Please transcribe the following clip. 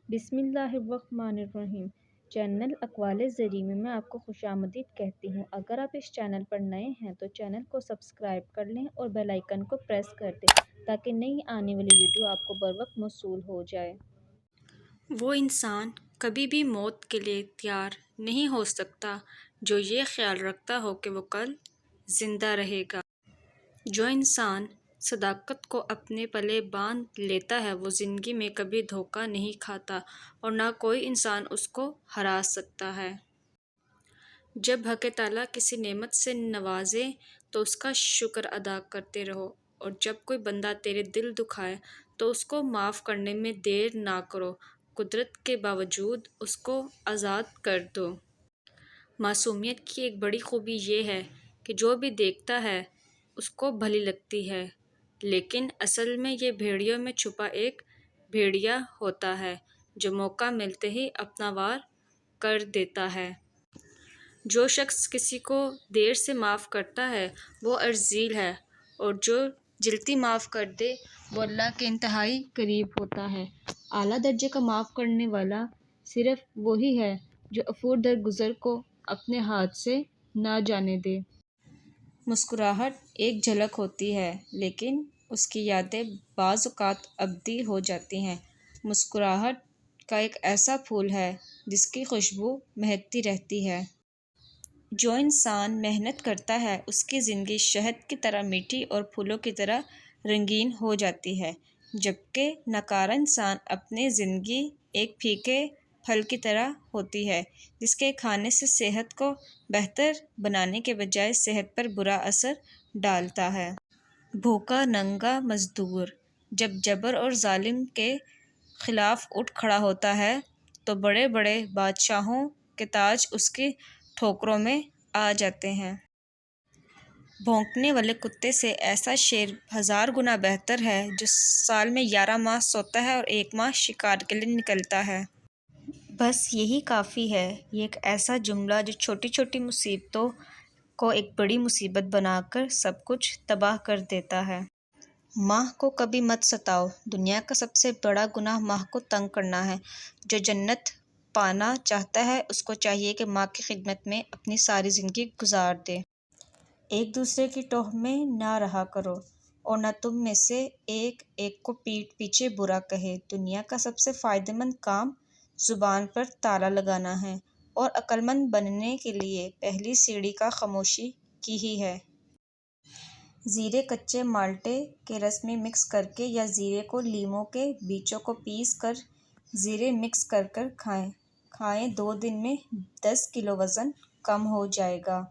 بسم اللہ الرحمن الرحیم۔ چینل اقوال زریں میں آپ کو خوش آمدید کہتی ہوں۔ اگر آپ اس چینل پر نئے ہیں تو چینل کو سبسکرائب کر لیں اور بیل آئیکن کو پریس کر دیں تاکہ نئی آنے والی ویڈیو آپ کو بروقت موصول ہو جائے۔ وہ انسان کبھی بھی موت کے لیے تیار نہیں ہو سکتا جو یہ خیال رکھتا ہو کہ وہ کل زندہ رہے گا۔ جو انسان صداقت کو اپنے پلے باندھ لیتا ہے وہ زندگی میں کبھی دھوکہ نہیں کھاتا اور نہ کوئی انسان اس کو ہرا سکتا ہے۔ جب حق تعالیٰ کسی نعمت سے نوازے تو اس کا شکر ادا کرتے رہو، اور جب کوئی بندہ تیرے دل دکھائے تو اس کو معاف کرنے میں دیر نہ کرو، قدرت کے باوجود اس کو آزاد کر دو۔ معصومیت کی ایک بڑی خوبی یہ ہے کہ جو بھی دیکھتا ہے اس کو بھلی لگتی ہے، لیکن اصل میں یہ بھیڑیوں میں چھپا ایک بھیڑیا ہوتا ہے جو موقع ملتے ہی اپنا وار کر دیتا ہے۔ جو شخص کسی کو دیر سے معاف کرتا ہے وہ عرضیل ہے، اور جو جلدی معاف کر دے وہ اللہ کے انتہائی قریب ہوتا ہے۔ اعلیٰ درجے کا معاف کرنے والا صرف وہی ہے جو عفو درگزر کو اپنے ہاتھ سے نہ جانے دے۔ مسکراہٹ ایک جھلک ہوتی ہے لیکن اس کی یادیں بعض اوقات ابدی ہو جاتی ہیں۔ مسکراہٹ کا ایک ایسا پھول ہے جس کی خوشبو مہکتی رہتی ہے۔ جو انسان محنت کرتا ہے اس کی زندگی شہد کی طرح میٹھی اور پھولوں کی طرح رنگین ہو جاتی ہے، جبکہ ناکارہ انسان اپنی زندگی ایک پھیکے پھل کی طرح ہوتی ہے جس کے کھانے سے صحت کو بہتر بنانے کے بجائے صحت پر برا اثر ڈالتا ہے۔ بھوکا ننگا مزدور جب جبر اور ظلم کے خلاف اٹھ کھڑا ہوتا ہے تو بڑے بڑے بادشاہوں کے تاج اس کی ٹھوکروں میں آ جاتے ہیں۔ بھونکنے والے کتے سے ایسا شیر 1000 گنا بہتر ہے جو سال میں 11 ماہ سوتا ہے اور 1 ماہ شکار کے لیے نکلتا ہے۔ بس یہی کافی ہے۔ یہ ایک ایسا جملہ جو چھوٹی چھوٹی مصیبتوں کو ایک بڑی مصیبت بنا کر سب کچھ تباہ کر دیتا ہے۔ ماں کو کبھی مت ستاؤ۔ دنیا کا سب سے بڑا گناہ ماں کو تنگ کرنا ہے۔ جو جنت پانا چاہتا ہے اس کو چاہیے کہ ماں کی خدمت میں اپنی ساری زندگی گزار دے۔ ایک دوسرے کی ٹوہ میں نہ رہا کرو اور نہ تم میں سے ایک کو پیٹھ پیچھے برا کہے۔ دنیا کا سب سے فائدہ مند کام زبان پر تالا لگانا ہے، اور عقل مند بننے کے لیے پہلی سیڑھی کا خاموشی کی ہی ہے۔ زیرے کچے مالٹے کے رس میں مکس کرکے یا زیرے کو لیموں کے بیجوں کو پیس کر زیرے مکس کر کھائیں 2 دن میں 10 کلو وزن کم ہو جائے گا۔